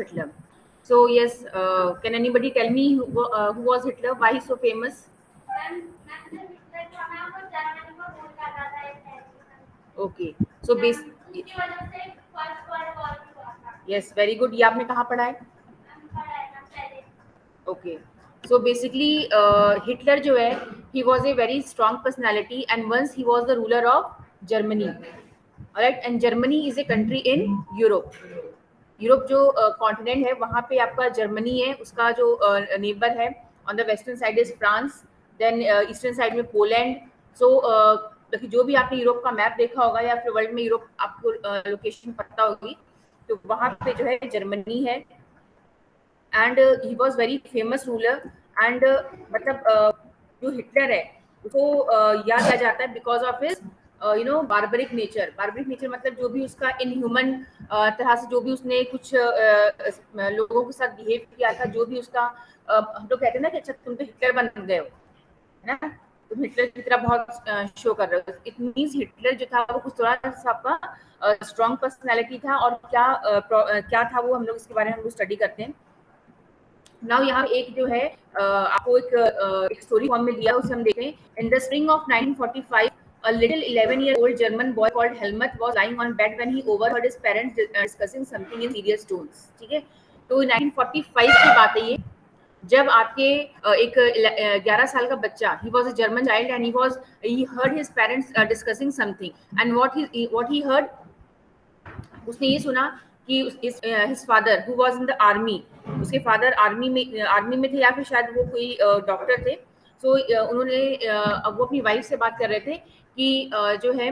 Hitler. So yes, can anybody tell me who was Hitler? Why he's so famous? Okay, so basically, yes, very good. ये आपने कहाँ पढ़ा है? Okay, so basically, Hitler जो है, he was a very strong personality, and once he was the ruler of Germany. Alright, and Germany is a country in Europe. Europe जो continent है वहाँ पे आपका जर्मनी है, उसका जो नेबर है on the western side is France, then eastern side में पोलैंड. सो जो भी आपने यूरोप का मैप देखा होगा या फिर वर्ल्ड में यूरोप आपको लोकेशन पता होगी, तो वहाँ पे जो है जर्मनी है. And he was very famous ruler. And मतलब जो हिटलर है उसको याद आ जाता है because of his barbaric nature. Barbaric nature मतलब जो भी उसका इनह्यूमन तरह से जो भी उसने कुछ लोगों के साथ बिहेव किया था, जो भी उसका हम लोग कहते हैं ना कि अच्छा तुम तो हिटलर बन गए हो, है ना, तुम हिटलर की तरह बहुत शो कर रहे हो. इट मीन्स हिटलर जो था वो कुछ थोड़ा सा आपका स्ट्रॉन्ग पर्सनैलिटी था. और क्या था वो हम लोग इसके बारे में हम लोग स्टडी करते हैं. नाउ यहाँ एक जो है आपको एक स्टोरी फॉर्म में दिया, उसे हम देखें. In the spring of 1945, a little 11-year-old German boy called Helmut was lying on bed when he overheard his parents discussing something in serious tones. ठीक है, तो 1945 की बात है ये, जब आपके एक 11 साल का बच्चा, he was a German child and he heard his parents discussing something, and what he heard, उसने ये सुना कि his father who was in the army, उसके फादर आर्मी में थे या फिर शायद वो कोई डॉक्टर थे. सो उन्होंने अब वो अपनी वाइफ से बात कर रहे थे कि जो है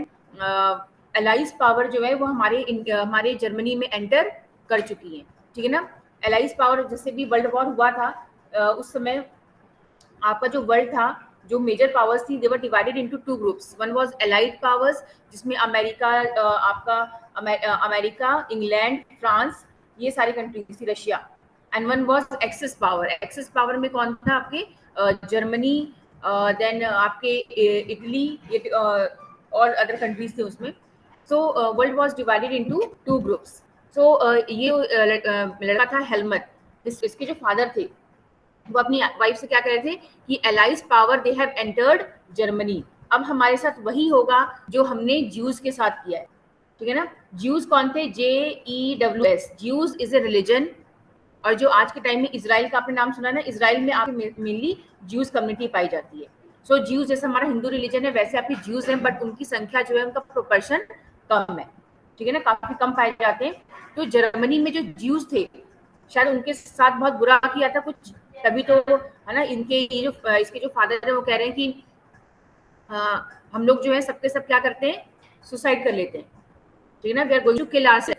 एलाइज पावर जो है वो हमारे जर्मनी में एंटर कर चुकी है. ठीक है ना. एलाइज पावर जैसे भी वर्ल्ड वॉर हुआ था उस समय आपका जो वर्ल्ड था, जो मेजर पावर्स थी, they were divided into two groups. One was allied powers जिसमें अमेरिका, अमेरिका, इंग्लैंड, फ्रांस, ये सारी कंट्रीज थी, Russia. And one was axis power. Axis power में कौन था? आपके जर्मनी, देन आपके इटली और अदर कंट्रीज थे उसमें. So world was divided into two groups. So ये लड़का था हेलमट, इसके जो फादर थे वो अपनी वाइफ से क्या कह रहे थे कि allies power they have entered Germany. अब हमारे साथ वही होगा जो हमने ज्यूज के साथ किया है. ठीक है ना. ज्यूज कौन थे? JEWS. Jews is a religion. और जो आज के टाइम में इजराइल का आपने नाम सुना ना, इजराइल में आपकी मेनली ज्यूज कम्युनिटी पाई जाती है. सो ज्यूज जैसे हमारा हिंदू रिलीजन है वैसे आपकी ज्यूज हैं, बट उनकी संख्या जो है उनका प्रोपोर्शन कम है. ठीक है ना, काफी कम पाए जाते हैं. तो जर्मनी में जो ज्यूज थे शायद उनके साथ बहुत बुरा किया था कुछ, तभी तो है ना इसके जो फादर है वो कह रहे हैं कि हम लोग जो है सबके सब क्या करते हैं, सुसाइड कर लेते हैं. ठीक है ना. We are going to kill ourselves.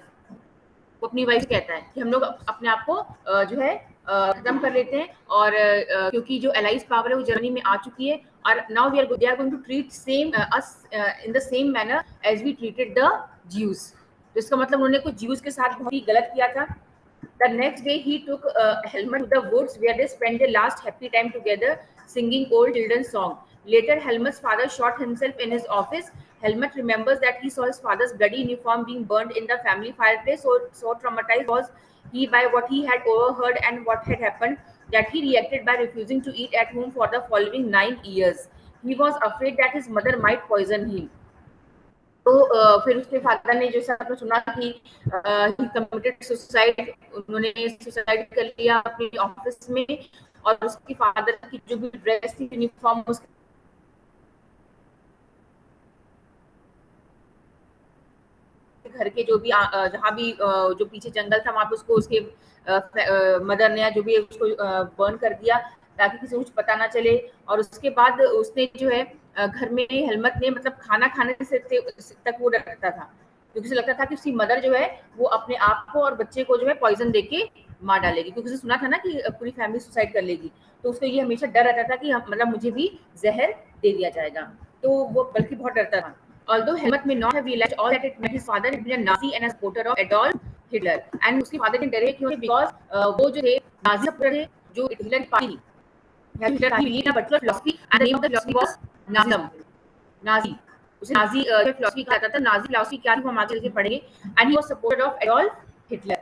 वो अपनी वाइफ कहता है कि हम लोग अपने आप को जो है खत्म कर लेते हैं. और क्योंकि जो एलाइज पावर है वो जर्मनी में आ चुकी है, और now they are going to treat same us in the same manner as we treated the Jews. तो इसका मतलब उन्होंने कुछ ज्यूज के साथ बहुत ही गलत किया था. The next day, he took Helmut to the woods where they spent their last happy time together, singing old children's song. Later, Helmut's father shot himself in his office. Helmut remembers that he saw his father's bloody uniform being burned in the family fireplace. So traumatized was he by what he had overheard and what had happened that he reacted by refusing to eat at home for the following 9 years. He was afraid that his mother might poison him. तो फिर उसके father ने जैसे आपने सुना कि ही committed suicide, उन्होंने suicide कर लिया अपने ऑफिस में. और उसके फादर की जो भी ड्रेस थी, यूनिफॉर्म, उसके घर के जो भी जहाँ भी जो पीछे जंगल था वहां पे उसको उसके मदर ने जो भी उसको बर्न कर दिया ताकि किसी को कुछ पता ना चले. और उसके बाद उसने जो है घर में हेलमट ने मतलब खाना खाने से तक वो डरता था, क्योंकि उसे लगता था कि उसकी मदर जो है वो अपने आप को और बच्चे को जो है पॉइजन देके मार डालेगी, क्योंकि उसे सुना था ना कि पूरी फैमिली सुसाइड कर लेगी. तो उसको ये हमेशा डर रहता था कि मतलब मुझे भी जहर दे दिया जाएगा. तो वो बल्कि बहुत डरता था. Although Helmut may not have realized all that it meant, his father had been a Nazi and a supporter of Adolf Hitler. And उसके father ने डरे क्यों? Because वो जो थे नाजी सपोर्टर थे, जो हिटलर की पार्टी या हिटलर की believed in a particular philosophy, and the name of the philosophy was Nazism. Nazi, उसे नाजी फिलॉसफी कहा जाता था. नाजी फिलॉसफी क्या थी वो हम आगे चल के पढ़ेंगे. And he was supporter of Adolf Hitler.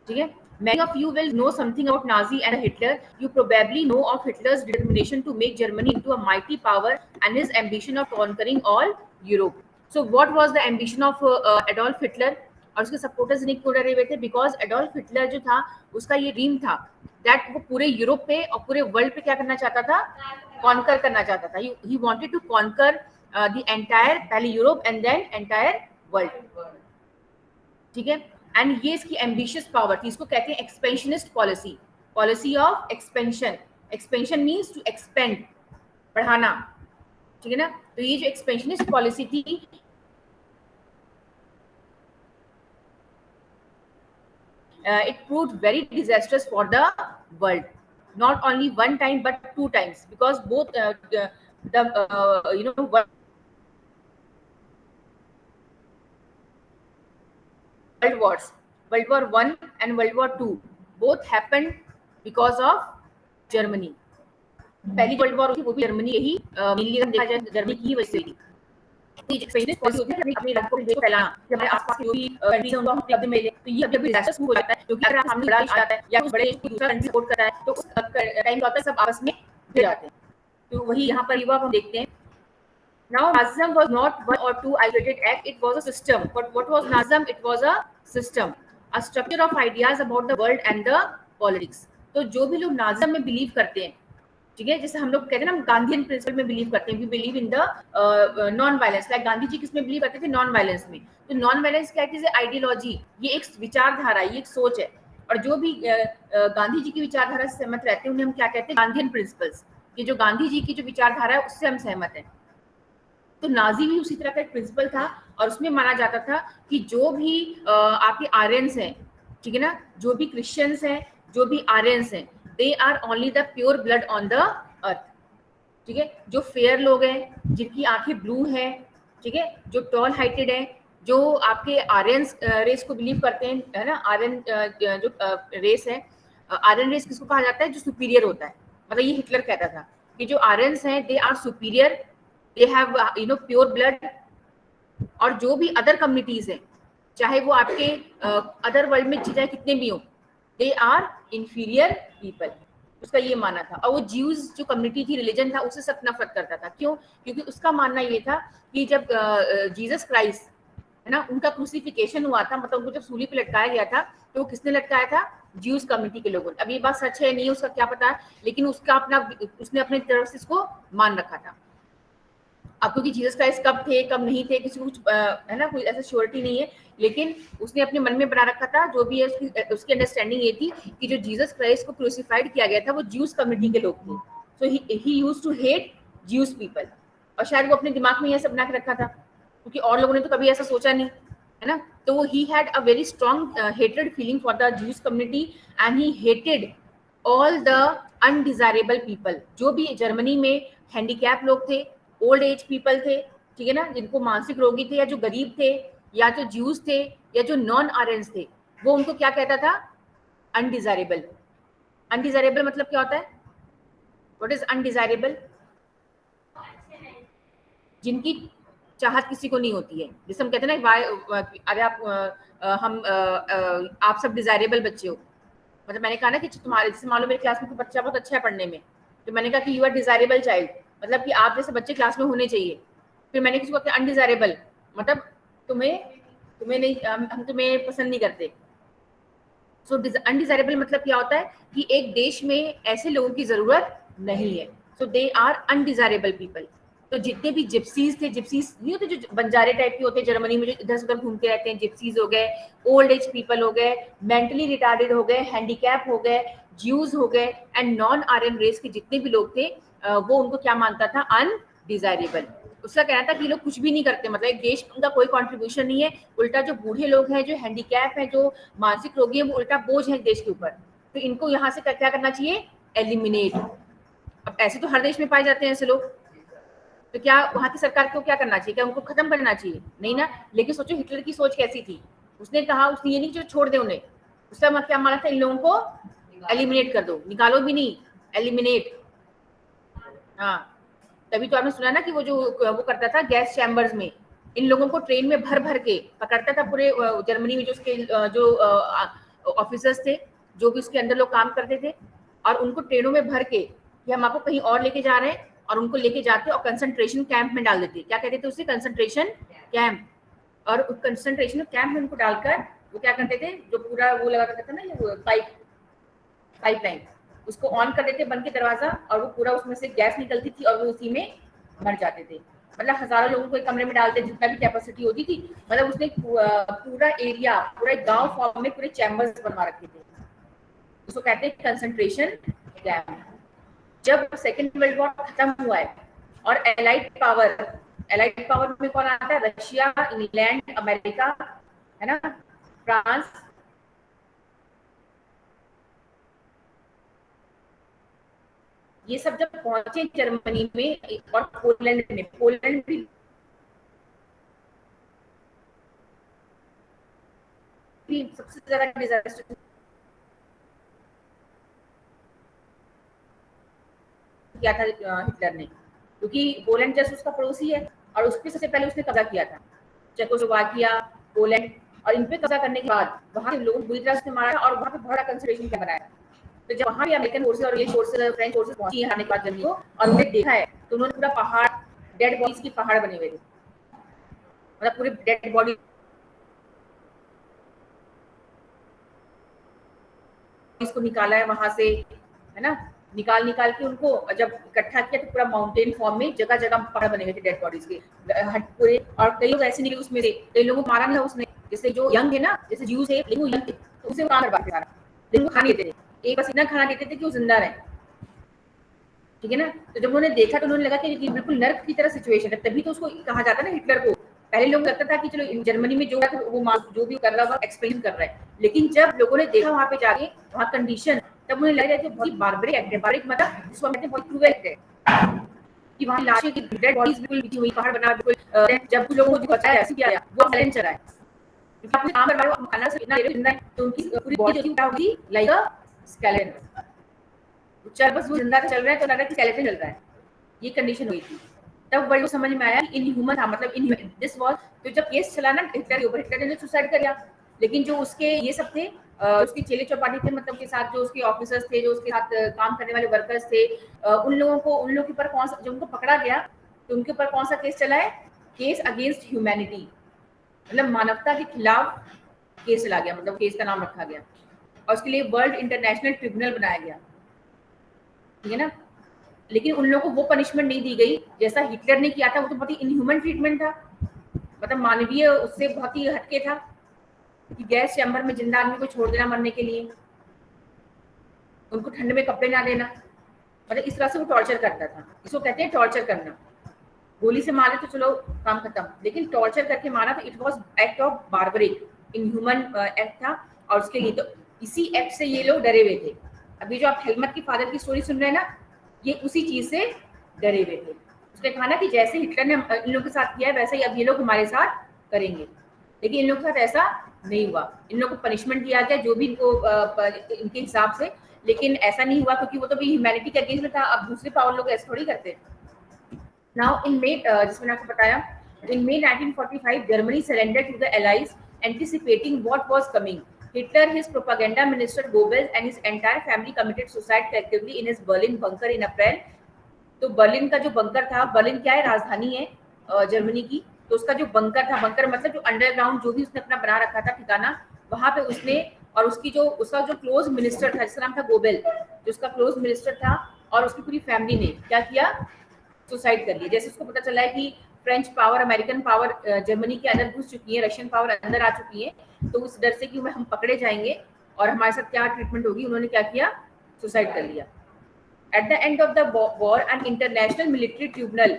ठीक है. Many of you will know something about Nazi and Hitler. You probably know of Hitler's determination to make Germany into a mighty power and his ambition of conquering all Europe. So what was the ambition of Adolf Hitler? और उसके supporters ने क्यों डरे हुए थे? Because Adolf Hitler जो था उसका ये ड्रीम था दैट वो पूरे यूरोप पे और पूरे वर्ल्ड पे क्या करना चाहता था? कॉन्कर करना चाहता था. He wanted to conquer the entire, पहले Europe and then entire world. ठीक है. एंड ये इसकी एम्बिशियस पावर थी. इसको कहते हैं expansionist policy, policy of expansion. Expansion means to expand, बढ़ाना. ठीक है ना. तो ये जो एक्सपेंशनिस्ट पॉलिसी थी it proved very disastrous for the world, not only one time but 2 times, because both the world wars, World War I and World War II, both happened because of Germany. पहली world war वो भी Germany यही mainly देखा जाए Germany की वजह से थी. एक्सपेंशनिस्ट पॉलिसी होती है अपने इलाकों को फैलाना कि हमारे आसपास जो भी कंट्रीज हैं उनको हम उपलब्ध मिले. तो ये जब डिजास्टर हो जाता है, क्योंकि अगर सामने बड़ा आता है या कुछ बड़े दूसरा कंट्री सपोर्ट करता है तो उस टाइम क्या होता है, सब आपस में भिड़ जाते हैं. तो वही यहाँ पर युवा हम देखते हैं. Now Nazism was not one or two isolated act, it was a system. But what was Nazism? It was a system, a structure of ideas about the world and the politics. तो जो भी लोग Nazism में believe करते हैं, ठीक है, जैसे हम लोग कहते हैं ना, हम गांधीयन प्रिंसिपल में बिलीव करते हैं, we believe in the non violence. Like Gandhi ji किसमें बिलीव करते थे? नॉन वायलेंस में. तो नॉन वायलेंस क्या चीज है? आइडियोलॉजी. ये एक विचारधारा, ये एक सोच है. और जो भी गांधी जी की विचारधारा से सहमत रहते हैं उन्हें हम क्या कहते हैं? Gandhian principles. ये जो गांधी जी की जो विचारधारा है उससे हम सहमत हैं. तो नाजी भी उसी तरह का एक प्रिंसिपल था और उसमें माना जाता था कि जो भी आपके आर्यंस हैं, ठीक है ना, जो भी क्रिश्चियंस हैं, जो भी आर्यंस हैं, they are only the pure blood on the earth. ठीक है. जो फेयर लोग हैं, जिनकी आंखें ब्लू हैं, ठीक है, जो टॉल हाइटेड हैं, जो आपके आर्यंस रेस को बिलीव करते हैं, है ना, आर्यन जो रेस है, आर्यन रेस किसको कहा जाता है? जो सुपीरियर होता है. मतलब ये हिटलर कहता था कि जो आर्यंस हैं they are superior, they have pure blood. और जो भी अदर कम्युनिटीज हैं, चाहे वो आपके अदर वर्ल्ड में चाहे कितने भी हो, दे आर इंफीरियर पीपल. उसका ये मानना था. और वो ज्यूज जो कम्युनिटी थी, रिलीजन था, उससे सख्त नफरत करता था. क्यों? क्योंकि उसका मानना ये था कि जब जीसस क्राइस्ट, है ना, उनका क्रूसिफिकेशन हुआ था, मतलब उनको जब सूली पे लटकाया गया था, तो वो किसने लटकाया था? ज्यूज कम्युनिटी के लोगों ने. अब ये बात सच है नहीं, उसका क्या पता, लेकिन उसने अपने तरफ से इसको मान रखा था. अब क्योंकि जीसस क्राइस्ट कब थे कब नहीं थे किसी को कुछ है ना, कोई ऐसा श्योरिटी नहीं है, लेकिन उसने अपने मन में बना रखा था. जो भी है उसकी अंडरस्टैंडिंग ये थी कि जो जीसस क्राइस्ट को क्रूसिफाइड किया गया था वो ज्यूज कम्युनिटी के लोग थे. So he used to hate Jews people. और शायद वो अपने दिमाग में ये सब बना के रखा था, क्योंकि और लोगों ने तो कभी ऐसा सोचा नहीं, है ना. तो वो he had a very strong hated feeling for the Jews community and he hated all the undesirable people. जो भी जर्मनी में हैंडीकैप लोग थे, ओल्ड एज पीपल थे, ठीक है ना, जिनको मानसिक रोगी थे, या जो गरीब थे, या जो ज्यूज थे, या जो नॉन आर्यंस थे, वो उनको क्या कहता था? अनडिजायरेबल. अनडिजायरेबल मतलब क्या होता है? What is undesirable? जिनकी चाहत किसी को नहीं होती है. जैसे हम कहते हैं ना, अरे आप सब डिजायरेबल बच्चे हो. मतलब मैंने कहा ना कि तुम्हारे, जैसे मान लो मेरे क्लास में कोई बच्चा बहुत अच्छा है पढ़ने में, तो मैंने कहा कि यू आर डिजायरेबल चाइल्ड, मतलब कि आप जैसे बच्चे क्लास में होने चाहिए. फिर मैंने किसी को कहा अनडिजायरेबल, मतलब तुम्हें नहीं, हम तुम्हें पसंद नहीं करते. सो अनडिजायरेबल मतलब क्या होता है कि एक देश में ऐसे लोगों की जरूरत नहीं है. सो दे आर अनडिजायरेबल पीपल. तो जितने भी जिप्सीज थे, जिप्सीज नहीं होते जो बंजारे टाइप के होते हैं जर्मनी में, जो इधर से उधर घूमते रहते हैं, जिप्सीज हो गए, ओल्ड एज पीपल हो गए, मेंटली रिटार्डेड हो गए, हैंडीकैप हो गए, ज्यूज हो गए, एंड नॉन आर्यन रेस के जितने भी लोग थे, वो उनको क्या मानता था? अनडिजायरेबल. उसका कहना था कि लोग कुछ भी नहीं करते, मतलब एक देश में उनका कोई कंट्रीब्यूशन नहीं है. उल्टा जो बूढ़े लोग हैं, जो हैंडीकैप हैं, जो मानसिक रोगी हैं, वो उल्टा बोझ है देश के ऊपर. तो इनको यहाँ से क्या करना चाहिए? एलिमिनेट. अब ऐसे तो हर देश में पाए जाते हैं ऐसे लोग, तो क्या वहां की सरकार को क्या करना चाहिए? क्या उनको खत्म करना चाहिए? नहीं ना. लेकिन सोचो हिटलर की सोच कैसी थी. उसने कहा, उसने ये नहीं जो छोड़ दे उन्हें, उसका क्या माना था? इन लोगों को एलिमिनेट कर दो, निकालो भी नहीं, एलिमिनेट. हाँ, तभी तो आपने सुना ना कि वो करता था गैस चैम्बर्स में, इन लोगों को ट्रेन में भर भर के पकड़ता था. पूरे जर्मनी में जो उसके जो ऑफिसर्स थे, जो भी उसके अंदर लोग काम करते थे, और उनको ट्रेनों में भर के कि हम आपको कहीं और लेके जा रहे हैं, और उनको लेके जाते और कंसंट्रेशन कैंप में डाल देते। क्या कहते थे उसे? Concentration camp. और उस कंसंट्रेशन कैंप में उनको डालकर वो क्या करते थे, जो पूरा वो लगा रहता था ना, ये पाइपलाइन, उसको ऑन कर देते बंद के दरवाजा, और वो पूरा उसमें से गैस निकलती थी और वो उसी में मर जाते थे। मतलब हजारों लोगों को एक कमरे में डालते, जितना भी कैपेसिटी होती थी। मतलब उसने पूरा एरिया, पूरा गांव फॉर्म में पूरे चैम्बर्स बनवा रखे थे। उसको कहते हैं कंसंट्रेशन कैंप। जब सेकेंड वर्ल्ड वॉर खत्म हुआ है और एलाइड पावर में कौन आता है? रशिया, इंग्लैंड, अमेरिका, है ना, फ्रांस, ये सब जब पहुंचे जर्मनी में और पोलैंड भी सबसे ज्यादा डिजास्टर किया था हिटलर ने, क्योंकि पोलैंड जस्ट उसका पड़ोसी है और उस पर सबसे पहले उसने कब्जा किया था। चेकोस्लोवाकिया, पोलैंड, और इन पे कब्जा करने के बाद वहां के लोगों को बुरी तरह से मारा और वहां पे बहुत बड़ा कंसंट्रेशन कैंप बनाया। तो जब वहां भी अमेरिकन फोर्सेज और इंग्लिश फोर्सेज, फ्रेंच फोर्सेज पहुंची हारने के बाद जर्मनी को, और उन्हें देखा है, तो उन्होंने पूरा पहाड़, डेड बॉडीज की पहाड़ बने हुए थे, मतलब पूरे डेड बॉडी इसको निकाला है वहां से, है ना, निकाल के उनको जब इकट्ठा किया तो पूरा माउंटेन फॉर्म में जगह जगह पहाड़ बने हुए थे डेड बॉडीज के पूरे। और कई लोग ऐसे निकले उसमें से, कई लोगों को मारा नहीं उसने, जैसे जो यंग है ना, जैसे ज्यूज है, लेकिन वो यंग थे तो उसे वहां करवा के मारा, लेकिन वो खाने देते थे, एक बस इतना खाना देते थे कि वो जिंदा रहे। ठीक है ना। तो जब उन्होंने देखा तो उन्होंने लगा कि ये बिल्कुल नर्क की तरह सिचुएशन है, तभी तो उसको कहा जाता है ना हिटलर को। पहले लोग लगता था कि चलो जर्मनी में जो है वो जो भी कर रहा है एक्सप्लेन कर रहा है, लेकिन जब लोगों ने देखा वहां पे जाके वहां कंडीशन, तब उन्हें लगा कि बहुत बार्बरिक एक्ट है। बार्बरिक मतलब जिसको हम कहते हैं बहुत क्रूएल एक्ट है, कि वहां लाशें की डेड बॉडीज बिल्कुल बिछी हुई, पहाड़ बना बिल्कुल, जब कुछ लोगों को जो बचाया ऐसे किया वो साइलेंट चला है, क्योंकि आपने काम करवाया, खाना से इतना जिंदा है तो उनकी पूरी बॉडी जो क्या होगी लाइक अ स्केलेटन, चल बस वो जिंदा चल रहा है तो लग रहा है कि स्केलेटन चल रहा है। ये कंडीशन हुई थी। तब बड़ी को समझ में आया कि इनह्यूमन था, मतलब इन दिस वाज। तो जब केस चला ना हिटलर के ऊपर, हिटलर ने सुसाइड कर लिया, लेकिन जो उसके ये सब थे, उसके चेले चौपाटी थे, मतलब के साथ जो उसके ऑफिसर्स थे, जो उसके साथ काम करने वाले वर्कर्स थे, उन लोगों के ऊपर कौन सा, जब उनको पकड़ा गया तो उनके ऊपर कौन सा केस चला है? केस अगेंस्ट ह्यूमैनिटी, मतलब मानवता के खिलाफ केस चला गया, मतलब केस का नाम रखा गया, और उसके लिए वर्ल्ड इंटरनेशनल ट्रिब्यूनल बनाया गया। ठीक है ना। लेकिन उन लोगों को वो पनिशमेंट नहीं दी गई जैसा हिटलर ने किया था, वो तो बहुत ही इनह्यूमन ट्रीटमेंट था, मतलब मानवीय उससे बहुत ही हटके था, कि गैस चैम्बर में जिंदा आदमी को छोड़ देना मरने के लिए, उनको ठंड में कपड़े ना देना, मतलब इस तरह से वो टॉर्चर करता था। इसको कहते हैं टॉर्चर करना। गोली से मारे तो चलो काम खत्म, लेकिन टॉर्चर करके मारा तो it was act of barbaric, inhuman act था। और उसके लिए तो इसी एक्ट से ये लोग डरे हुए थे। अभी जो आप हेलमट की फादर की स्टोरी सुन रहे हैं ना, ये उसी चीज से डरे हुए थे। उसने कहा ना कि जैसे हिटलर ने इन लोगों के साथ किया है वैसा ही अब ये लोग हमारे साथ करेंगे, लेकिन इन लोगों के साथ ऐसा नहीं हुआ। इन लोगों को पनिशमेंट दिया गया जो भी इनको इनके हिसाब से, लेकिन ऐसा नहीं हुआ क्योंकि वो तो भी ह्यूमैनिटी के अगेंस्ट में था। अब दूसरे पावर लोग ऐसे थोड़ी करते हैं। Now in May, जिसमें आपको बताया, in May 1945, Germany surrendered to the Allies, anticipating what was coming. Hitler, his propaganda minister Goebbels, and his entire family committed suicide collectively in his Berlin bunker in April. तो Berlin का जो bunker था, Berlin क्या है, राजधानी है Germany की, तो उसका जो बंकर था, बंकर मतलब जो अंडरग्राउंड जो भी उसने अपना बना रखा था ठिकाना, वहां पे उसने, और उसका जो क्लोज मिनिस्टर था जिसका नाम था गोबेल, जो उसका क्लोज मिनिस्टर था, और उसकी पूरी फैमिली ने क्या किया? सुसाइड कर लिया। जैसे उसको पता चला है कि French power, American power Germany के अंदर घुस चुकी है, रशियन पावर अंदर आ चुकी है, तो उस डर से कि हम पकड़े जाएंगे और हमारे साथ क्या ट्रीटमेंट होगी, उन्होंने क्या किया? सुसाइड कर लिया। At the end of the war, an international military tribunal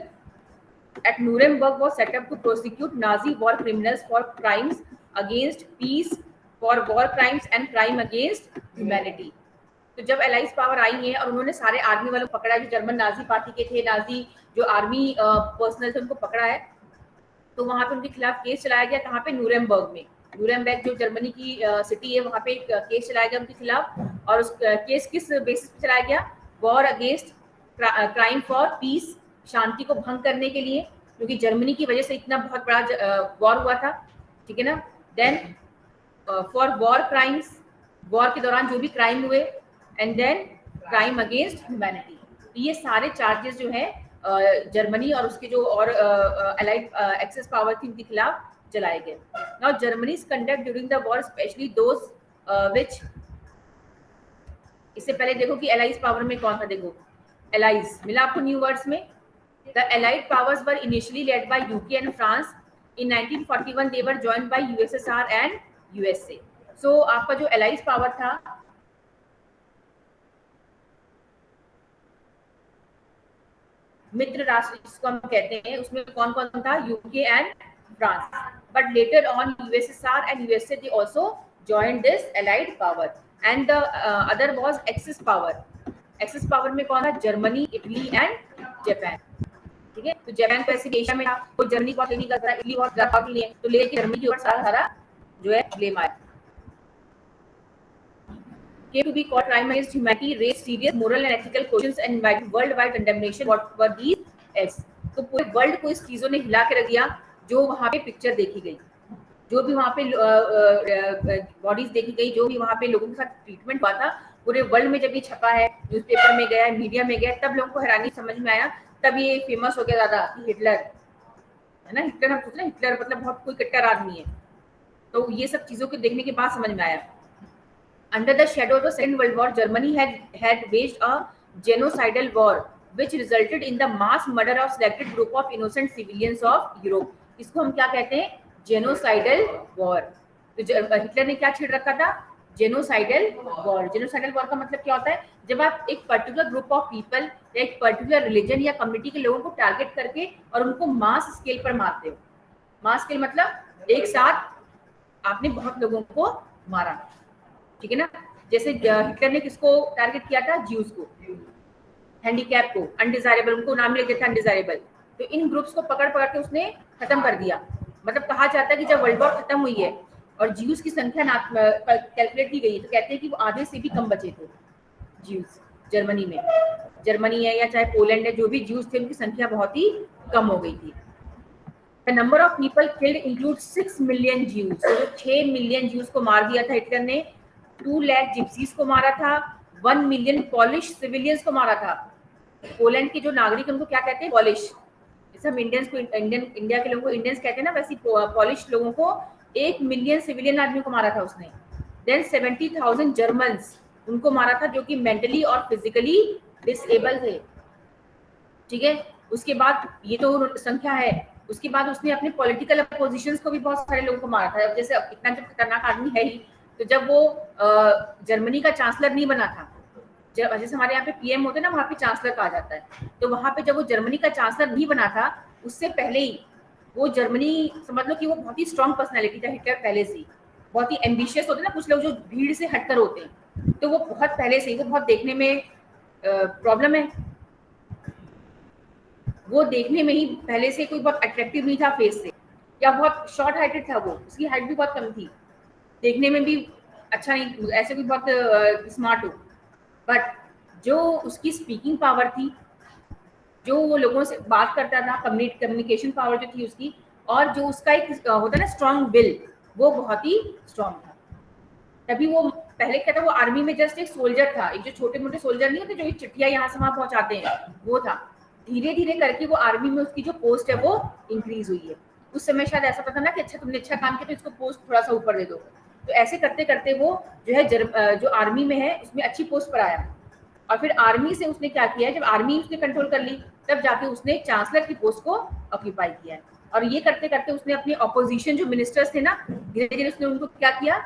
at Nuremberg was set up to prosecute Nazi war criminals for crimes against peace, for war crimes and crime against humanity. तो जब allies power आई है और उन्होंने सारे army वालों को पकड़ा, जो जर्मन नाजी पार्टी के थे, नाजी जो आर्मी पर्सनल थे, उनको पकड़ा है, तो वहां पे उनके खिलाफ केस चलाया गया। कहाँ पे? नूरेमबर्ग में। नूरेमबर्ग जो जर्मनी की सिटी है, वहां पे एक केस चलाया गया उनके खिलाफ। और उस केस किस बेसिस पे चलाया गया? War against crime for peace, शांति को भंग करने के लिए, क्योंकि जर्मनी की वजह से इतना बहुत बड़ा वॉर हुआ था। ठीक है ना। Then for war crimes, war के दौरान जो भी क्राइम हुए, and then crime against humanity. ये सारे चार्जेस जो है जर्मनी और उसके जो और अलाइड एक्सेस पावर थी उनके खिलाफ चलाए गए। Now Germany's conduct during the war specially those which, इससे पहले देखो कि एलाइज पावर में कौन था, देखो एलाइज मिला आपको न्यू वर्ड्स में। The allied powers were initially led by UK and France. In 1941 they were joined by USSR and USA. So आपका जो एलाइज पावर था, मित्र राष्ट्र जिसको हम कहते हैं, उसमें कौन कौन था, UK and France. But later on USSR and USA they also joined this allied power, and the other was axis power. Axis power में कौन था, जर्मनी, इटली एंड जापान। ठीक है, तो जापान तो ऐसे एशिया में था, तो जर्मनी को नहीं करता, इटली बहुत ज्यादा के लिए, तो लेके जर्मनी के ऊपर सारा जो है ब्लेम आया। Came to be called crime against humanity, raised serious moral and ethical questions and invited worldwide condemnation. What were these acts? तो पूरे वर्ल्ड को इस चीजों ने हिला के रख दिया जो वहाँ पे पिक्चर देखी गई, जो भी वहाँ पे बॉडीज देखी गई, जो भी वहाँ पे लोगों के साथ ट्रीटमेंट हुआ था, पूरे वर्ल्ड में जब ये छपा है, न्यूज़पेपर में गया, मीडिया में गया, तब लोगों को हैरानी समझ में आया, तब ये फेमस हो गया ज्यादा कि हिटलर है ना। हिटलर हम सोच रहे हैं, हिटलर मतलब बहुत कोई कट्टर आदमी है। तो ये सब चीजों को देखने के बाद समझ में आया। Under the shadow of the Second World War, Germany had waged a genocidal war, which resulted in the mass murder of selected group of innocent civilians of Europe. इसको हम क्या कहते हैं, जेनोसाइडल वॉर। तो हिटलर ने क्या छेड़ रखा था, जेनोसाइडल वॉर। जेनोसाइडल वॉर का मतलब क्या होता है, जब आप एक पर्टिकुलर ग्रुप ऑफ पीपल या एक पर्टिकुलर रिलीजन या कम्युनिटी के लोगों को टारगेट करके और उनको मास स्केल पर मारते हो। मास स्केल मतलब एक साथ आपने बहुत लोगों को मारा, ठीक है ना। जैसे हिटलर ने किसको टारगेट किया था, ज्यूज को, हैंडीकैप को, अनडिजायरेबल, उनको नाम लिख दिया था अनडिजायरेबल। तो इन ग्रुप्स को पकड़ पकड़ के उसने खत्म कर दिया। मतलब कहा जाता है कि जब वर्ल्ड वॉर खत्म हुई है और ज्यूज की संख्या कैलकुलेट की गई है, तो कहते हैं कि वो आधे से भी कम बचे थे ज्यूज जर्मनी में। जर्मनी है या चाहे पोलैंड है, जो भी ज्यूज थे उनकी संख्या बहुत ही कम हो गई थी। The number of people killed includes 6 million Jews. तो 6 मिलियन ज्यूज को मार दिया था हिटलर ने। 2 लाख जिप्सीज को मारा था। 1 मिलियन पॉलिश सिविलियंस को मारा था। पोलैंड के जो नागरिक उनको क्या कहते हैं, पॉलिश। जैसे हम इंडियंस को इंडिया के लोगों को इंडियंस कहते हैं ना, वैसे पॉलिश लोगों को 1 मिलियन सिविलियन आदमी को मारा था उसने। देन 70,000 जर्मन्स, उनको मारा था जो कि मेंटली और फिजिकली डिसेबल थे। ठीक है, उसके बाद ये तो संख्या है। उसके बाद उसने अपने पॉलिटिकल अपोजिशंस को भी बहुत सारे लोगों को मारा था। जैसे इतना जब खतरनाक आदमी है ही, तो जब वो जर्मनी का चांसलर नहीं बना था, जैसे हमारे यहाँ पे पीएम होते हैं ना, वहाँ पे चांसलर कहा जाता है, तो वहाँ पे जब वो जर्मनी का चांसलर नहीं बना था, उससे पहले ही वो जर्मनी, समझ लो कि वो बहुत ही स्ट्रॉन्ग पर्सनैलिटी था हिटलर पहले से ही। बहुत ही एम्बिशियस होते हैं ना कुछ लोग जो भीड़ से हटकर होते हैं, तो वो बहुत पहले से ही, वो बहुत देखने में प्रॉब्लम है, वो देखने में ही पहले से कोई बहुत अट्रैक्टिव नहीं था फेस से, या बहुत शॉर्ट हाइटेड था वो, उसकी हाइट भी बहुत कम थी, देखने में भी अच्छा नहीं, ऐसे कोई बहुत स्मार्ट हो। बट जो उसकी स्पीकिंग पावर थी, जो वो लोगों से बात करता था, कम्युनिकेशन पावर जो थी उसकी, और जो उसका एक होता है ना स्ट्रॉन्ग विल, वो बहुत ही स्ट्रॉन्ग था। तभी वो पहले क्या था, वो आर्मी में जस्ट एक सोल्जर था, एक जो छोटे मोटे सोल्जर नहीं होते जो चिट्ठियां यहाँ से वहां पहुंचाते हैं, वो था। धीरे धीरे करके वो आर्मी में उसकी जो पोस्ट है वो इंक्रीज हुई है। उस समय शायद ऐसा पता ना कि अच्छा तुमने अच्छा काम किया तो इसको पोस्ट थोड़ा सा ऊपर दे दो, तो ऐसे करते करते वो जो है जो आर्मी में है उसमें अच्छी पोस्ट पर आया। और फिर आर्मी से उसने क्या किया, जब आर्मी उसने कंट्रोल कर ली, तब जाके उसने चांसलर की पोस्ट को ऑक्यूपाई किया है। और ये करते करते उसने अपने ऑपोजिशन जो मिनिस्टर्स थे ना, धीरे धीरे उसने उनको क्या किया,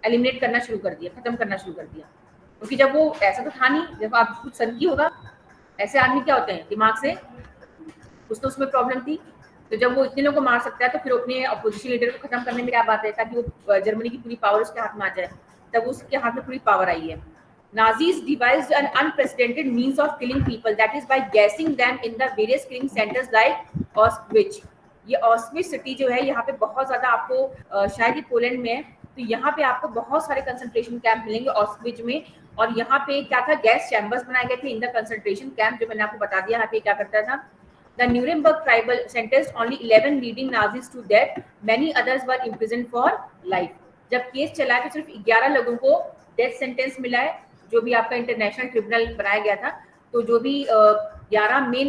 एलिमिनेट करना शुरू कर दिया, खत्म करना शुरू कर दिया। क्योंकि जब वो ऐसा तो था नहीं, जब आप कुछ सनकी होगा, ऐसे आदमी क्या होते हैं, दिमाग से कुछ तो उसमें प्रॉब्लम थी। तो जब वो इतने लोगों को मार सकता है, तो फिर अपने अपोजिशन लीडर को खत्म करने में क्या बात है, ताकि वो जर्मनी की पूरी पावर उसके हाथ में आ जाए, तब उसके हाथ में पूरी पावर आई है। Nazis devised an unprecedented means of killing people, that is by gassing them in the various killing centers like Auschwitz. ये ऑस्विच सिटी जो है, यहाँ पे बहुत ज्यादा आपको शायद ये पोलैंड में है, तो यहाँ पे आपको बहुत सारे कंसंट्रेशन कैंप मिलेंगे ऑस्विच में। और यहाँ पे क्या था, गैस चैम्बर्स बनाए गए थे इन द कंसंट्रेशन कैंप, जो मैंने आपको बता दिया यहाँ पे क्या करता था। The Nuremberg trial sentenced only 11 leading Nazis to death. Many others were imprisoned for life. जब केस चला है तो सिर्फ 11 लोगों को डेथ सेंटेंस मिला है, जो भी आपका इंटरनेशनल ट्रिब्यूनल बनाया गया था। तो जो भी 11 मेन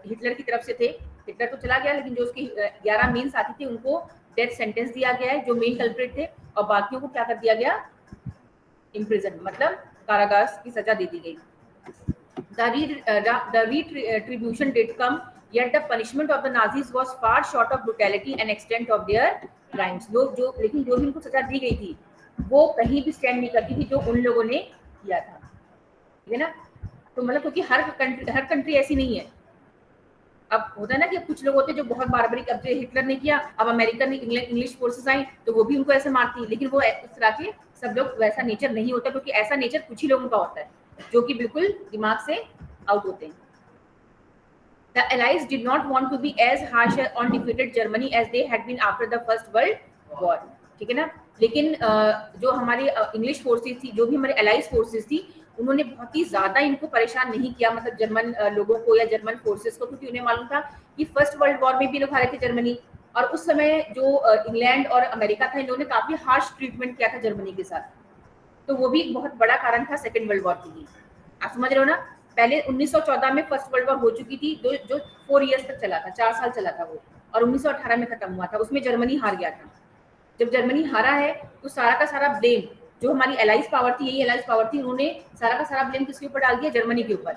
हिटलर की तरफ से थे, हिटलर तो चला गया, लेकिन जो उसके 11 मेन साथी थे उनको डेथ सेंटेंस दिया गया है, जो मेन कल्प्रिट थे, और बाकियों को क्या कर दिया गया, इम्प्रिजन, मतलब कारागार की सजा दे दी गई। The retribution did come, yet the punishment of the Nazis was far short of brutality and extent of their crimes. लेकिन जो भी उनको सजा दी गई थी वो कहीं भी स्टैंड नहीं करती थी जो उन लोगों ने किया था, ठीक है ना। तो मतलब क्योंकि हर कंट्री ऐसी नहीं है। अब होता है ना कि कुछ लोग होते हैं जो बहुत बारबरिक, अब जो हिटलर ने किया, अब अमेरिकन इंग्लिश फोर्सेस आई तो वो भी उनको ऐसे मारती है, लेकिन वो इस तरह के सब लोग, वैसा नेचर नहीं होता, क्योंकि ऐसा नेचर कुछ ही लोगों का होता है जो कि बिल्कुल दिमाग से आउट होते हैं। The Allies did not want to be as harsh on defeated Germany as they had been after the First World War, ठीक है ना। लेकिन जो हमारी इंग्लिश फोर्सेस थी, जो भी हमारे अलाइज फोर्सेस थी, उन्होंने बहुत ही ज्यादा इनको परेशान नहीं किया, मतलब जर्मन लोगों को या जर्मन फोर्सेस को, क्योंकि उन्हें मालूम था कि फर्स्ट वर्ल्ड वॉर में भी लोग हारे थे जर्मनी, और उस समय जो इंग्लैंड और अमेरिका था, इन्होंने काफी हार्श ट्रीटमेंट किया था जर्मनी के साथ। तो वो भी एक बहुत बड़ा कारण था सेकेंड वर्ल्ड वॉर के लिए। आप समझ रहे हो ना। पहले 1914 में फर्स्ट वर्ल्ड वॉर हो चुकी थी, जो 4 इयर्स तक चला था, 4 साल चला था वो, और 1918 में खत्म हुआ था। उसमें जर्मनी हार गया था। जब जर्मनी हारा है तो सारा का सारा ब्लेम, जो हमारी एलाइज पावर थी, यही एलाइज पावर थी, उन्होंने सारा का सारा ब्लेम किसके ऊपर डाल दिया, जर्मनी के ऊपर,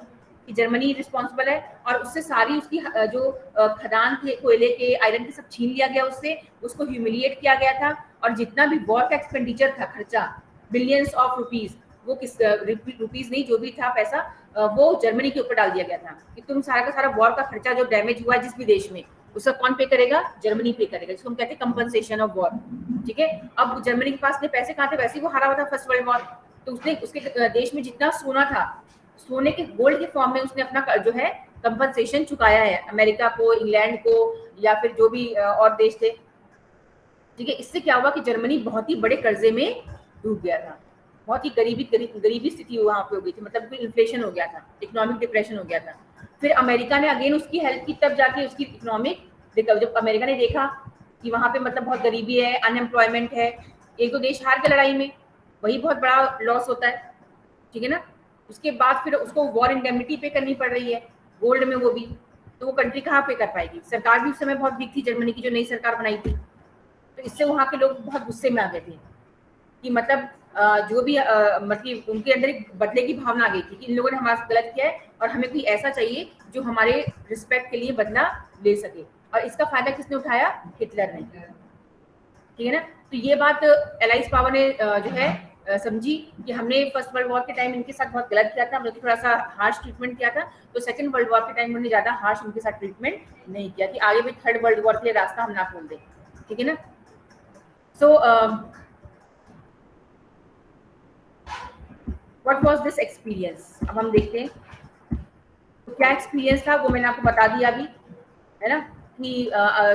कि जर्मनी रिस्पॉन्सिबल है। और उससे सारी उसकी जो खदान थे कोयले के, आयरन के, सब छीन लिया गया उससे, उसको ह्यूमिलिएट किया गया था। और जितना भी वॉर का एक्सपेंडिचर था, खर्चा बिलियंस ऑफ रुपीज, वो किस रुपीज नहीं, जो भी था पैसा, वो जर्मनी के ऊपर डाल दिया गया था कि तुम सारा का सारा वॉर का खर्चा जो डैमेज हुआ है जिस भी देश में, उसका कौन पे करेगा, जर्मनी पे करेगा, जिसको हम कहते हैं कंपनसेशन ऑफ वॉर, ठीक है। अब जर्मनी के पास ने पैसे कहाँ थे, वैसे ही वो हारा हुआ था फर्स्ट वर्ल्ड वॉर, तो उसने उसके देश में जितना सोना था, सोने के गोल्ड के फॉर्म में उसने अपना जो है कंपनसेशन चुकाया है अमेरिका को, इंग्लैंड को, या फिर जो भी और देश थे, ठीक है। इससे क्या हुआ कि जर्मनी बहुत ही बड़े कर्जे में डूब गया था, बहुत ही गरीबी स्थिति वहां पे हो गई थी, मतलब इन्फ्लेशन हो गया था, इकोनॉमिक डिप्रेशन हो गया था। फिर अमेरिका ने अगेन उसकी हेल्प की, तब जाके उसकी इकोनॉमिक रिकवरी, जब अमेरिका ने देखा कि वहां पे मतलब बहुत गरीबी है, अनएम्प्लॉयमेंट है, एक दो देश हार गए लड़ाई में, वही बहुत बड़ा लॉस होता है, ठीक है ना। उसके बाद फिर उसको वॉर इंडेमनिटी पे करनी पड़ रही है, गोल्ड में वो भी, तो वो कंट्री कहाँ पे कर पाएगी। सरकार भी उस समय बहुत वीक थी, जर्मनी की जो नई सरकार बनाई थी, तो इससे वहां के लोग बहुत गुस्से में आ गए थे कि मतलब जो भी मतलब उनके अंदर एक बदले की भावना आ गई थी कि इन लोगों ने हमारे साथ गलत किया है और हमें कोई ऐसा चाहिए जो हमारे रिस्पेक्ट के लिए बदला ले सके। और इसका फायदा किसने उठाया, हिटलर ने, ठीक है ना। तो ये बात एलाइज पावर ने जो है समझी कि हमने फर्स्ट वर्ल्ड वॉर के टाइम इनके साथ बहुत गलत किया था, हमने थोड़ा सा हार्श ट्रीटमेंट किया था, तो सेकंड वर्ल्ड वॉर के टाइम उन्होंने ज्यादा हार्श उनके साथ ट्रीटमेंट नहीं किया कि आगे भी थर्ड वर्ल्ड वॉर के लिए रास्ता हम ना खोल दें, ठीक है ना। So what was this experience, अब हम देखते हैं तो क्या एक्सपीरियंस था, वो मैंने आपको बता दिया अभी, है ना, कि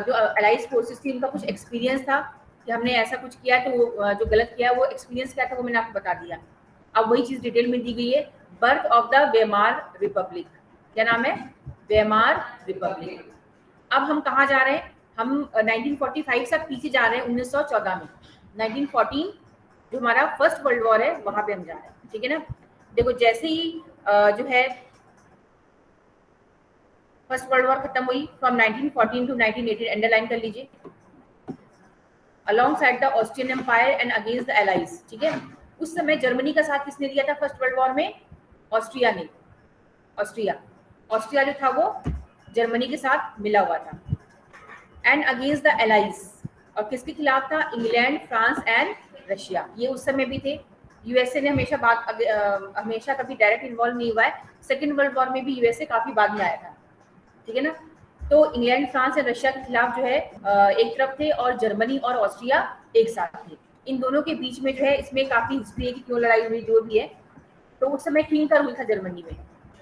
जो अलाइज फोर्सेस थी उनका कुछ एक्सपीरियंस था कि हमने ऐसा कुछ किया, तो वो जो गलत किया वो एक्सपीरियंस क्या था वो मैंने आपको बता दिया। अब वही चीज डिटेल में दी गई है, birth of the Weimar Republic, क्या नाम है, वेमार रिपब्लिक। अब हम कहाँ जा रहे हैं, हम 1945 से पीछे जा रहे हैं, 1914 में, 1914 जो हमारा फर्स्ट वर्ल्ड वॉर है वहां पे हम जा रहे हैं, ठीक है ना। देखो जैसे ही जो है फर्स्ट वर्ल्ड वॉर खत्म हुई, फ्रॉम 1914 टू 1918, अंडरलाइन कर लीजिए, alongside the Austrian empire and against the allies, ठीक है। उस समय जर्मनी का साथ किसने दिया था फर्स्ट वर्ल्ड वॉर में, ऑस्ट्रिया ने, ऑस्ट्रिया जो था वो जर्मनी के साथ मिला हुआ था, एंड अगेंस्ट द एलाइज, और किसके खिलाफ था, इंग्लैंड, फ्रांस एंड रशिया, ये उस समय भी थे। यूएसए ने हमेशा कभी डायरेक्ट इन्वॉल्व नहीं हुआ है, सेकेंड वर्ल्ड वॉर में भी यूएसए काफी बाद में आया था, ठीक है ना। तो इंग्लैंड, फ्रांस और रशिया के खिलाफ जो है एक तरफ थे, और जर्मनी और ऑस्ट्रिया एक साथ थे। इन दोनों के बीच में जो है, इसमें काफी हिस्ट्री है कि क्यों लड़ाई हुई, जो भी है। तो उस समय किंग का रूल था जर्मनी में,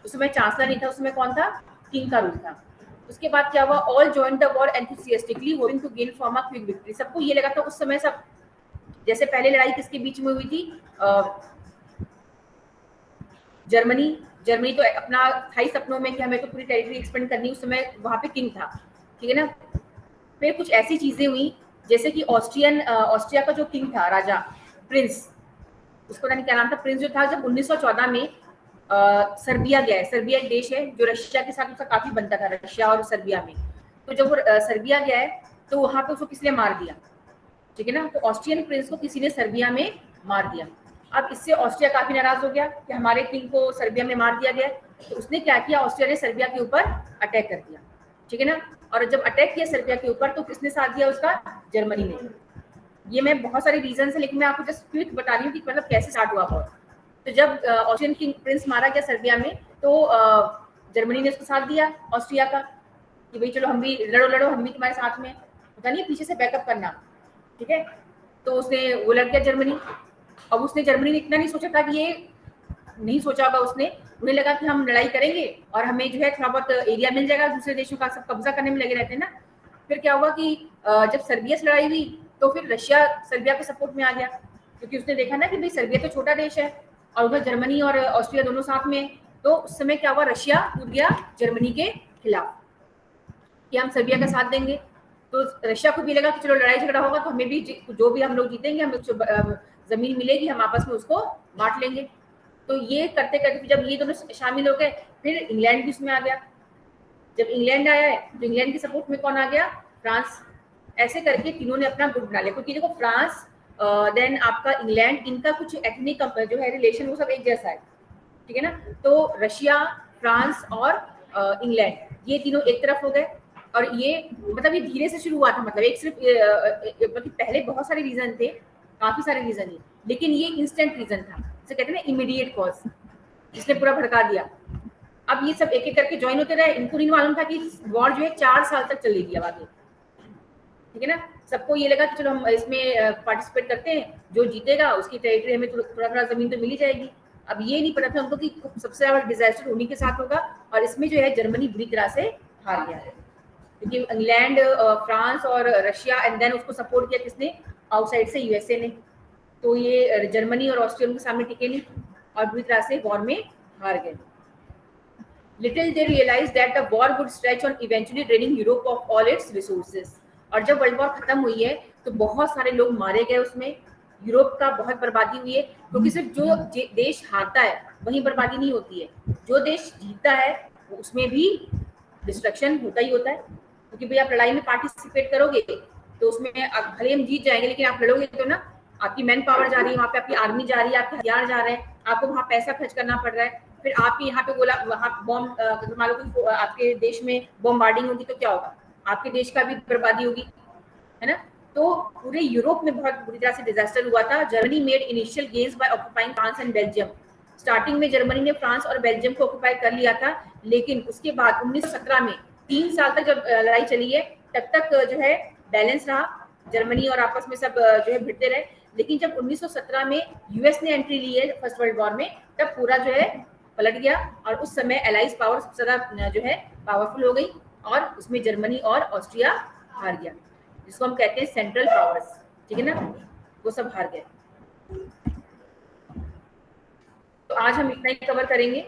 उस समय चांसलर नहीं था, उस समय कौन था, किंग का रूल था। उसके बाद क्या हुआ, all join the war enthusiastically hoping to gain from a quick victory. सबको ये लगा था उस समय, सब जैसे पहले लड़ाई किसके बीच में हुई थी, जर्मनी तो अपना था ही सपनों में कि हमें तो पूरी टेरिटरी एक्सपेंड करनी, उस समय वहां पे किंग था, ठीक है ना। फिर कुछ ऐसी चीजें हुई जैसे कि ऑस्ट्रिया का जो किंग था, राजा, प्रिंस, उसको पता नहीं क्या नाम था, प्रिंस जो था, जब 1914 में सर्बिया गया है, सर्बिया एक देश है जो रशिया के साथ उसका काफी बनता था, रशिया और सर्बिया में। तो जब वो सर्बिया गया है तो वहां पे उसको किसने मार दिया, ठीक है ना। तो ऑस्ट्रियन प्रिंस को किसी ने सर्बिया में मार दिया। अब इससे ऑस्ट्रिया काफी नाराज हो गया कि हमारे किंग को सर्बिया में मार दिया गया। तो उसने क्या किया, ऑस्ट्रिया ने सर्बिया के ऊपर अटैक कर दिया, ठीक है ना। और जब अटैक किया सर्बिया के ऊपर तो किसने साथ दिया उसका, जर्मनी ने। ये मैं बहुत सारे रीजन है, लेकिन मैं आपको जस्ट क्विक बता रही हूँ कि मतलब कैसे स्टार्ट हुआ वॉर। तो जब ऑस्ट्रियन किंग प्रिंस मारा गया सर्बिया में, तो जर्मनी ने उसको साथ दिया ऑस्ट्रिया का, कि भाई चलो हम भी लड़ो लड़ो, हम भी तुम्हारे साथ में, पता नहीं पीछे से बैकअप करना, ठीक है। तो उसने वो लड़ गया जर्मनी। अब उसने, जर्मनी ने इतना नहीं सोचा था कि ये, नहीं सोचा होगा उसने, उन्हें लगा कि हम लड़ाई करेंगे और हमें जो है थोड़ा बहुत एरिया मिल जाएगा, दूसरे देशों का सब कब्जा करने में लगे रहते हैं ना। फिर क्या हुआ कि जब सर्बिया से लड़ाई हुई तो फिर रशिया सर्बिया के सपोर्ट में आ गया, क्योंकि उसने देखा ना कि भाई सर्बिया तो छोटा देश है और उधर जर्मनी और ऑस्ट्रिया दोनों साथ में। तो उस समय क्या हुआ, रशिया कूद गया जर्मनी के खिलाफ कि हम सर्बिया का साथ देंगे। तो रशिया को भी लगा कि चलो लड़ाई झगड़ा होगा तो हमें भी जो भी हम लोग जीतेंगे, हमें जो जमीन मिलेगी हम आपस में उसको बांट लेंगे। तो ये करते करते जब ये दोनों शामिल हो गए, फिर इंग्लैंड भी उसमें आ गया। जब इंग्लैंड आया है तो इंग्लैंड के सपोर्ट में कौन आ गया, फ्रांस। ऐसे करके तीनों ने अपना ग्रुप बना लिया, क्योंकि देखो फ्रांस देन आपका इंग्लैंड, इनका कुछ एथनिक जो है रिलेशन वो सब एक जैसा है, ठीक है ना। तो रशिया, फ्रांस और इंग्लैंड, ये तीनों एक तरफ हो गए। और ये मतलब ये धीरे से शुरू हुआ था, मतलब एक सिर्फ मतलब पहले बहुत सारे रीजन थे, काफी सारे रीजन है, लेकिन ये इंस्टेंट रीजन था, जिसे कहते हैं ना इमीडिएट कॉज, जिसने पूरा भड़का दिया। अब ये सब एक एक करके ज्वाइन होते रहे, इनको नहीं मालूम था कि वॉर जो है 4 साल तक चलेगी अब आगे, ठीक है ना। सबको ये लगा कि चलो हम इसमें पार्टिसिपेट करते हैं, जो जीतेगा उसकी टेरिटरी हमें थोड़ा थोड़ा जमीन तो मिल ही जाएगी। अब ये नहीं पता था उनको कि सबसे ज्यादा डिजास्टर उन्हीं के साथ होगा, और इसमें जो है जर्मनी बुरी तरह से हार गया है, क्योंकि इंग्लैंड, फ्रांस और रशिया, एंड देन उसको सपोर्ट किया किसने, आउटसाइड से यूएसए ने। तो ये जर्मनी और ऑस्ट्रिया के सामने टिके नहीं और बुरी तरह से वॉर में हार गए। Little they realized that the war would stretch on, eventually draining Europe of all its resources. और जब वर्ल्ड वॉर खत्म हुई है तो बहुत सारे लोग मारे गए उसमें, यूरोप का बहुत बर्बादी हुई है, क्योंकि सिर्फ जो देश हारता है वही बर्बादी नहीं होती है, जो देश जीतता है उसमें भी डिस्ट्रक्शन होता ही होता है। क्योंकि भाई आप लड़ाई में पार्टिसिपेट करोगे तो उसमें भले हम जीत जाएंगे, लेकिन आप लड़ोगे तो ना, आपकी मैन पावर जा रही है वहाँ पे, आपकी आर्मी जा रही है, आपके हथियार जा रहे हैं, आपको वहाँ पैसा खर्च करना पड़ रहा है। फिर आपके यहाँ पे बोला वहाँ बॉम्ब, मान लो कि आपके देश में बॉम्बार्डिंग होगी तो क्या होगा, आपके देश का भी बर्बादी होगी, है ना। तो पूरे यूरोप में बहुत बुरी तरह से डिजास्टर हुआ था। Germany made initial gains by occupying France and Belgium. Starting में जर्मनी ने फ्रांस और बेल्जियम को ऑक्यूपाई कर लिया था, लेकिन उसके बाद 1917 में 3 साल तक जब लड़ाई चली है, तब तक जो है बैलेंस रहा, जर्मनी और आपस में सब जो है भिड़ते रहे। लेकिन जब 1917 में यूएस ने एंट्री ली है फर्स्ट वर्ल्ड वॉर में, तब पूरा जो है पलट गया, और उस समय एलाइज पावर सबसे ज्यादा जो है पावरफुल हो गई, और उसमें जर्मनी और ऑस्ट्रिया हार गया, जिसको हम कहते हैं सेंट्रल पावर्स, ठीक है ना, वो सब हार गए। तो आज हम इतना ही कवर करेंगे।